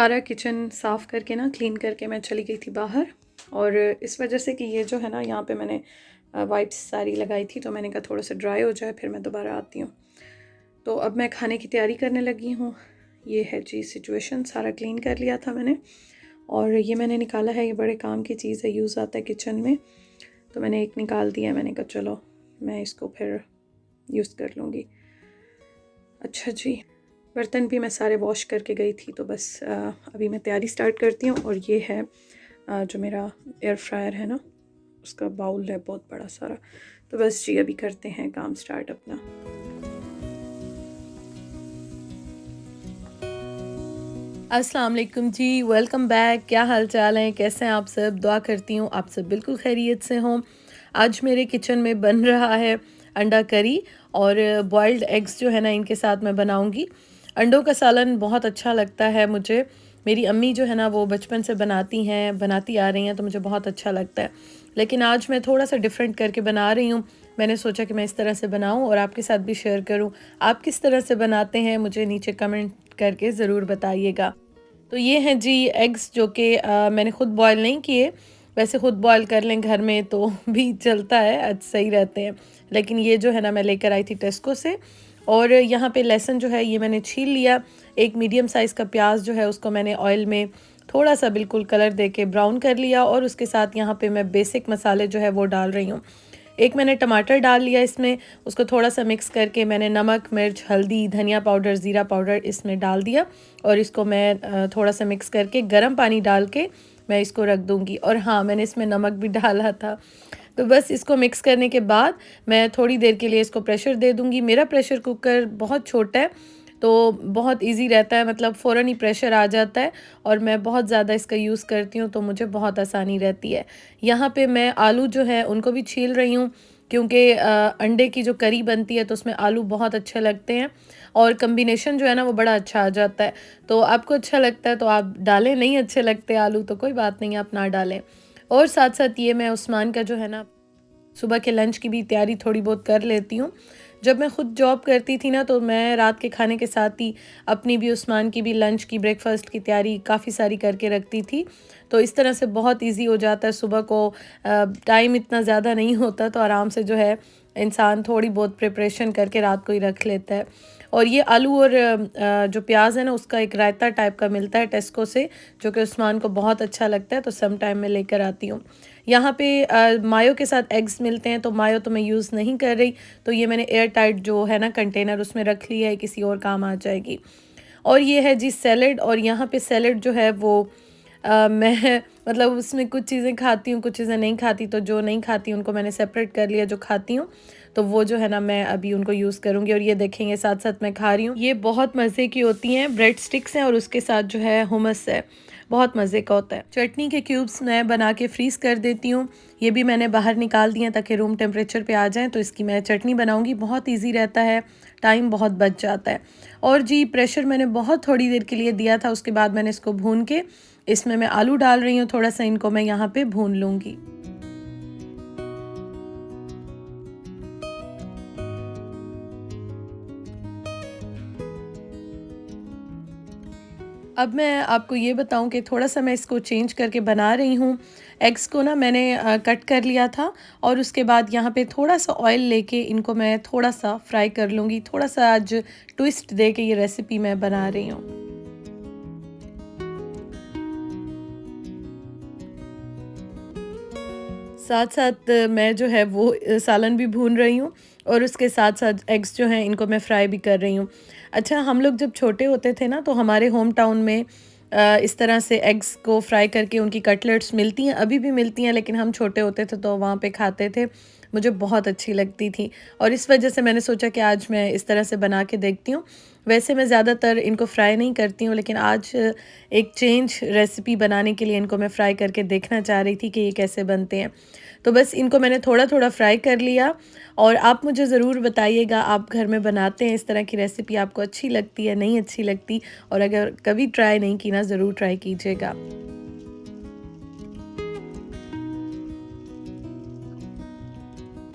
सारा किचन साफ़ करके ना क्लीन करके मैं चली गई थी बाहर। और इस वजह से कि ये जो है ना यहाँ पे मैंने वाइप्स सारी लगाई थी, तो मैंने कहा थोड़ा सा ड्राई हो जाए फिर मैं दोबारा आती हूँ। तो अब मैं खाने की तैयारी करने लगी हूँ। ये है जी सिचुएशन, सारा क्लीन कर लिया था मैंने और ये मैंने निकाला है। ये बड़े काम की चीज़ है, यूज़ आता है किचन में, तो मैंने एक निकाल दिया। मैंने कहा चलो मैं इसको फिर यूज़ कर लूँगी। अच्छा जी, बर्तन भी मैं सारे वॉश करके गई थी, तो बस अभी मैं तैयारी स्टार्ट करती हूँ। और ये है जो मेरा एयर फ्रायर है ना, उसका बाउल है बहुत बड़ा सारा। तो बस जी अभी करते हैं काम स्टार्ट अपना। अस्सलाम वालेकुम जी, वेलकम बैक। क्या हाल चाल है, कैसे हैं आप सब? दुआ करती हूँ आप सब बिल्कुल खैरियत से हों। आज मेरे किचन में बन रहा है अंडा करी और बॉइल्ड एग्स जो है ना, इनके साथ मैं बनाऊंगी। अंडों का सालन बहुत अच्छा लगता है मुझे। मेरी अम्मी जो है ना वो बचपन से बनाती आ रही हैं, तो मुझे बहुत अच्छा लगता है। लेकिन आज मैं थोड़ा सा डिफरेंट करके बना रही हूँ। मैंने सोचा कि मैं इस तरह से बनाऊँ और आपके साथ भी शेयर करूँ। आप किस तरह से बनाते हैं मुझे नीचे कमेंट करके ज़रूर बताइएगा। तो ये हैं जी एग्स, जो कि मैंने ख़ुद बॉयल नहीं किए। वैसे ख़ुद बॉयल कर लें घर में तो भी चलता है, सही रहते हैं। लेकिन ये जो है ना मैं लेकर आई थी टेस्को से। और यहाँ पे लहसुन जो है ये मैंने छील लिया। एक मीडियम साइज़ का प्याज जो है उसको मैंने ऑयल में थोड़ा सा बिल्कुल कलर दे के ब्राउन कर लिया। और उसके साथ यहाँ पे मैं बेसिक मसाले जो है वो डाल रही हूँ। एक मैंने टमाटर डाल लिया इसमें, उसको थोड़ा सा मिक्स करके मैंने नमक, मिर्च, हल्दी, धनिया पाउडर, ज़ीरा पाउडर इसमें डाल दिया। और इसको मैं थोड़ा सा मिक्स करके गर्म पानी डाल के मैं इसको रख दूँगी। और हाँ, मैंने इसमें नमक भी डाला था। तो बस इसको मिक्स करने के बाद मैं थोड़ी देर के लिए इसको प्रेशर दे दूँगी। मेरा प्रेशर कुकर बहुत छोटा है, तो बहुत इजी रहता है, मतलब फ़ौरन ही प्रेशर आ जाता है। और मैं बहुत ज़्यादा इसका यूज़ करती हूँ, तो मुझे बहुत आसानी रहती है। यहाँ पे मैं आलू जो है उनको भी छील रही हूँ, क्योंकि अंडे की जो करी बनती है तो उसमें आलू बहुत अच्छे लगते हैं और कम्बिनेशन जो है ना वो बड़ा अच्छा आ जाता है। तो आपको अच्छा लगता है तो आप डालें, नहीं अच्छे लगते आलू तो कोई बात नहीं, आप ना डालें। और साथ साथ ये मैं उस्मान का जो है ना सुबह के लंच की भी तैयारी थोड़ी बहुत कर लेती हूँ। जब मैं ख़ुद जॉब करती थी ना, तो मैं रात के खाने के साथ ही अपनी भी, उस्मान की भी लंच की, ब्रेकफास्ट की तैयारी काफ़ी सारी करके रखती थी। तो इस तरह से बहुत इजी हो जाता है। सुबह को टाइम इतना ज़्यादा नहीं होता, तो आराम से जो है इंसान थोड़ी बहुत प्रिपरेशन करके रात को ही रख लेता है। और ये आलू और जो प्याज है ना उसका एक रायता टाइप का मिलता है टेस्को से, जो कि उस्मान को बहुत अच्छा लगता है, तो सम टाइम मैं लेकर आती हूँ। यहाँ पे मायो के साथ एग्स मिलते हैं, तो मायो तो मैं यूज़ नहीं कर रही। तो ये मैंने एयर टाइट जो है ना कंटेनर उसमें रख लिया है, किसी और काम आ जाएगी। और ये है जी सैलड। और यहाँ पे सैलड जो है वो मैं मतलब उसमें कुछ चीज़ें खाती हूँ, कुछ चीज़ें नहीं खाती। तो जो नहीं खाती उनको मैंने सेपरेट कर लिया, जो खाती हूँ तो वो जो है ना मैं अभी उनको यूज़ करूँगी। और ये देखेंगे साथ साथ मैं खा रही हूँ। ये बहुत मज़े की होती हैं, ब्रेड स्टिक्स हैं और उसके साथ जो है हुमस है, बहुत मज़े का होता है। चटनी के क्यूब्स मैं बना के फ्रीज़ कर देती हूँ। ये भी मैंने बाहर निकाल दिए ताकि रूम टेम्परेचर पे आ जाएँ। तो इसकी मैं चटनी बनाऊँगी, बहुत ईजी रहता है, टाइम बहुत बच जाता है। और जी प्रेशर मैंने बहुत थोड़ी देर के लिए दिया था, उसके बाद मैंने इसको भून के इसमें मैं आलू डाल रही हूँ। थोड़ा सा इनको मैं यहाँ पे भून लूँगी। अब मैं आपको ये बताऊं कि थोड़ा-सा मैं इसको चेंज करके बना रही हूँ। एग्स को ना मैंने कट कर लिया था और उसके बाद यहाँ पे थोड़ा-सा ऑयल लेके इनको मैं थोड़ा-सा फ्राई कर लूँगी। थोड़ा-सा आज ट्विस्ट दे के ये रेसिपी मैं बना रही हूँ। साथ-साथ मैं जो है वो सालन भी भून रही हूँ और उसके साथ-साथ एग्स जो हैं इनको मैं फ्राई भी कर रही हूँ। अच्छा, हम लोग जब छोटे होते थे ना, तो हमारे होम टाउन में इस तरह से एग्स को फ्राई करके उनकी कटलेट्स मिलती हैं, अभी भी मिलती हैं, लेकिन हम छोटे होते थे तो वहाँ पे खाते थे। मुझे बहुत अच्छी लगती थी और इस वजह से मैंने सोचा कि आज मैं इस तरह से बना के देखती हूँ। वैसे मैं ज़्यादातर इनको फ्राई नहीं करती हूँ, लेकिन आज एक चेंज रेसिपी बनाने के लिए इनको मैं फ्राई करके देखना चाह रही थी कि ये कैसे बनते हैं। तो बस इनको मैंने थोड़ा-थोड़ा फ्राई कर लिया। और आप मुझे ज़रूर बताइएगा, आप घर में बनाते हैं इस तरह की रेसिपी, आपको अच्छी लगती है, नहीं अच्छी लगती? और अगर कभी ट्राई नहीं की ना, ज़रूर ट्राई कीजिएगा।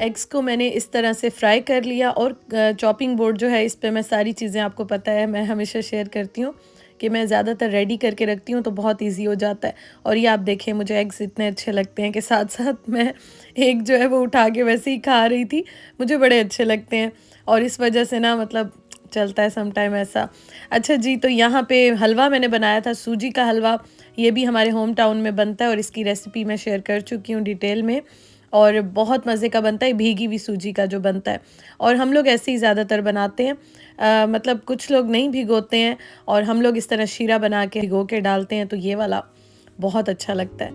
एग्स को मैंने इस तरह से फ्राई कर लिया और चॉपिंग बोर्ड जो है इस पे मैं सारी चीज़ें, आपको पता है मैं हमेशा शेयर करती हूँ कि मैं ज़्यादातर रेडी करके रखती हूँ तो बहुत ईज़ी हो जाता है। और ये आप देखें मुझे एग्स इतने अच्छे लगते हैं कि साथ-साथ मैं एक जो है वो उठा के वैसे ही खा रही थी। मुझे बड़े अच्छे लगते हैं और इस वजह से ना मतलब चलता है सम टाइम ऐसा। अच्छा जी, तो यहाँ पे हलवा मैंने बनाया था, सूजी का हलवा। ये भी हमारे होम टाउन में बनता है और इसकी रेसिपी मैं शेयर कर चुकी हूँ डिटेल में और बहुत मज़े का बनता है, भीगी हुई सूजी का जो बनता है। और हम लोग ऐसे ही ज़्यादातर बनाते हैं। मतलब कुछ लोग नहीं भिगोते हैं और हम लोग इस तरह शीरा बना के भिगो के डालते हैं, तो ये वाला बहुत अच्छा लगता है।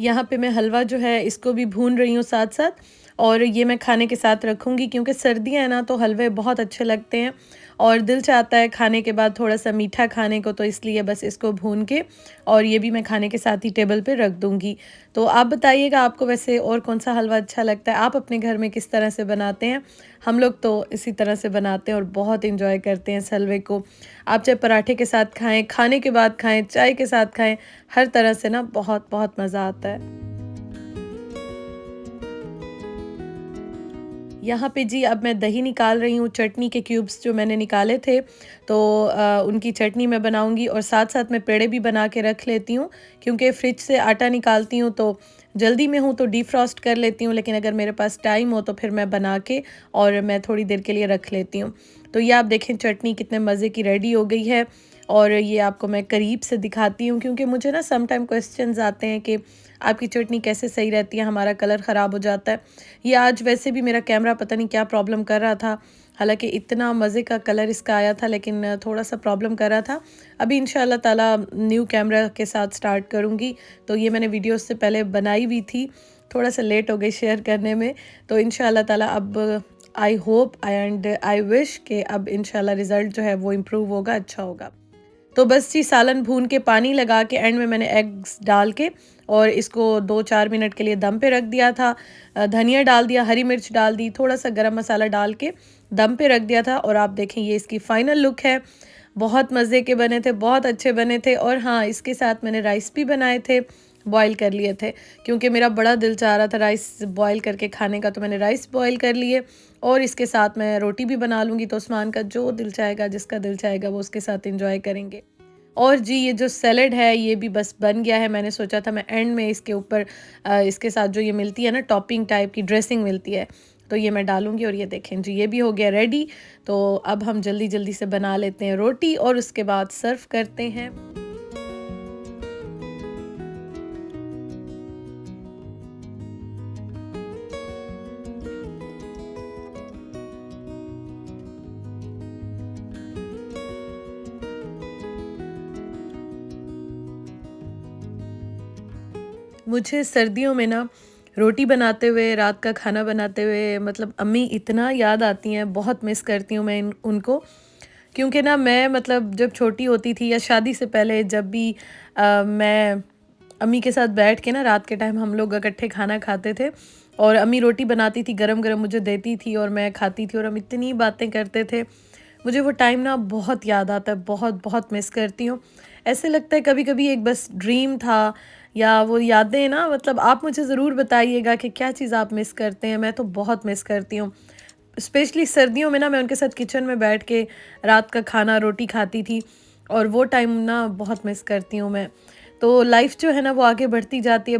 यहाँ पे मैं हलवा जो है इसको भी भून रही हूँ साथ-साथ और ये मैं खाने के साथ रखूँगी क्योंकि सर्दियाँ हैं ना तो हलवे बहुत अच्छे लगते हैं और दिल चाहता है खाने के बाद थोड़ा-सा मीठा खाने को, तो इसलिए बस इसको भून के और ये भी मैं खाने के साथ ही टेबल पे रख दूँगी। तो आप बताइएगा आपको वैसे और कौन-सा हलवा अच्छा लगता है? आप अपने घर में किस तरह से बनाते हैं? हम लोग तो इसी तरह से बनाते हैं और बहुत एन्जॉय करते हैं इस हलवे को। आप चाहे पराठे के साथ खाएँ, खाने के बाद खाएँ, चाय के साथ खाएँ, हर तरह से ना बहुत-बहुत मज़ा आता है। यहाँ पे जी अब मैं दही निकाल रही हूँ, चटनी के क्यूब्स जो मैंने निकाले थे, तो उनकी चटनी मैं बनाऊँगी और साथ-साथ मैं पेड़े भी बना के रख लेती हूँ, क्योंकि फ्रिज से आटा निकालती हूँ तो जल्दी में हूँ तो डीफ्रॉस्ट कर लेती हूँ, लेकिन अगर मेरे पास टाइम हो तो फिर मैं बना के और मैं थोड़ी देर के लिए रख लेती हूँ। तो ये आप देखें चटनी कितने मज़े की रेडी हो गई है और ये आपको मैं करीब से दिखाती हूँ क्योंकि मुझे ना सम टाइम क्वेश्चंस आते हैं कि आपकी चटनी कैसे सही रहती है, हमारा कलर ख़राब हो जाता है। ये आज वैसे भी मेरा कैमरा पता नहीं क्या प्रॉब्लम कर रहा था, हालाँकि इतना मज़े का कलर इसका आया था लेकिन थोड़ा-सा प्रॉब्लम कर रहा था। अभी इंशाअल्लाह ताला न्यू कैमरा के साथ स्टार्ट करूँगी, तो ये मैंने वीडियो से पहले बनाई हुई थी, थोड़ा-सा लेट हो गई शेयर करने में। तो इंशाअल्लाह ताला अब I hope and I wish कि अब इंशाअल्लाह रिज़ल्ट जो है वो इम्प्रूव होगा, अच्छा होगा। तो बस जी सालन भून के पानी लगा के एंड में मैंने एग्स डाल के और इसको 2-4 मिनट के लिए दम पे रख दिया था। धनिया डाल दिया, हरी मिर्च डाल दी, थोड़ा-सा गरम मसाला डाल के दम पे रख दिया था और आप देखें ये इसकी फाइनल लुक है। बहुत मज़े के बने थे, बहुत अच्छे बने थे और हाँ, इसके साथ मैंने राइस भी बनाए थे, बॉयल कर लिए थे क्योंकि मेरा बड़ा दिल चाह रहा था राइस बॉयल करके खाने का, तो मैंने राइस बॉयल कर लिए और इसके साथ मैं रोटी भी बना लूँगी, तो उस्मान का जो दिल चाहेगा, जिसका दिल चाहेगा वो उसके साथ एंजॉय करेंगे। और जी ये जो सैलेड है ये भी बस बन गया है। मैंने सोचा था मैं एंड में इसके ऊपर इसके साथ जो ये मिलती है ना टॉपिंग टाइप की ड्रेसिंग मिलती है, तो ये मैं डालूँगी और ये देखें जी ये भी हो गया रेडी। तो अब हम जल्दी-जल्दी से बना लेते हैं रोटी और उसके बाद सर्व करते हैं। मुझे सर्दियों में ना रोटी बनाते हुए, रात का खाना बनाते हुए मतलब अम्मी इतना याद आती हैं, बहुत मिस करती हूँ मैं उनको। क्योंकि ना मैं मतलब जब छोटी होती थी या शादी से पहले जब भी मैं अम्मी के साथ बैठ के ना रात के टाइम हम लोग इकट्ठे खाना खाते थे और अम्मी रोटी बनाती थी, गरम-गरम मुझे देती थी और मैं खाती थी और हम इतनी बातें करते थे। मुझे वो टाइम ना बहुत याद आता है, बहुत-बहुत मिस करती हूँ। ऐसे लगता है कभी-कभी एक बस ड्रीम था या वो यादें ना मतलब आप मुझे ज़रूर बताइएगा कि क्या चीज़ आप मिस करते हैं? मैं तो बहुत मिस करती हूँ। स्पेशली सर्दियों में ना मैं उनके साथ किचन में बैठ के रात का खाना, रोटी खाती थी और वो टाइम ना बहुत मिस करती हूँ मैं। तो लाइफ़ जो है ना वो आगे बढ़ती जाती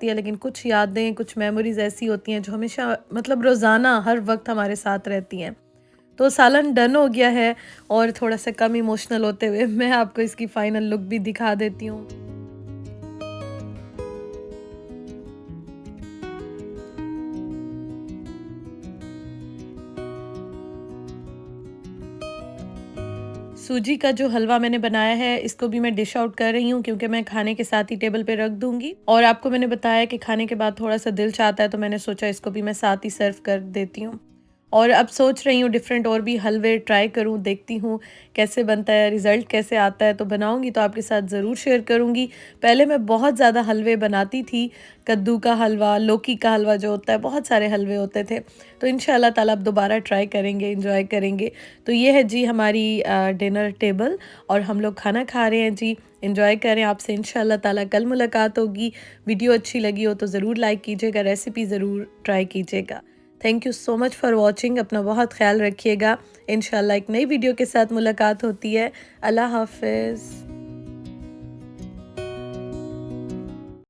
है लेकिन कुछ यादें, कुछ मेमोरीज़ ऐसी होती हैं जो हमेशा मतलब रोज़ाना हर वक़्त हमारे साथ रहती हैं। तो सालन डन हो गया है और थोड़ा-सा कम इमोशनल होते हुए मैं आपको इसकी फाइनल लुक भी दिखा देती हूँ। सूजी का जो हलवा मैंने बनाया है, इसको भी मैं डिश आउट कर रही हूँ क्योंकि मैं खाने के साथ ही टेबल पे रख दूँगी और आपको मैंने बताया कि खाने के बाद थोड़ा-सा दिल चाहता है, तो मैंने सोचा इसको भी मैं साथ ही सर्व कर देती हूँ। और अब सोच रही हूँ डिफ़रेंट और भी हलवे ट्राई करूँ, देखती हूँ कैसे बनता है, रिज़ल्ट कैसे आता है, तो बनाऊँगी तो आपके साथ ज़रूर शेयर करूँगी। पहले मैं बहुत ज़्यादा हलवे बनाती थी, कद्दू का हलवा, लौकी का हलवा जो होता है, बहुत सारे हलवे होते थे। तो इंशाअल्लाह ताला अब दोबारा ट्राई करेंगे, एंजॉय करेंगे। तो ये है जी हमारी डिनर टेबल और हम लोग खाना खा रहे हैं जी। एंजॉय करें, आपसे इंशाअल्लाह ताला कल मुलाकात होगी। वीडियो अच्छी लगी हो तो ज़रूर लाइक कीजिएगा, रेसिपी ज़रूर ट्राई कीजिएगा। Thank you so much for watching. अपना बहुत ख्याल रखिएगा। इंशाल्लाह एक नई वीडियो के साथ मुलाकात होती है। अल्लाह हाफ़िज़।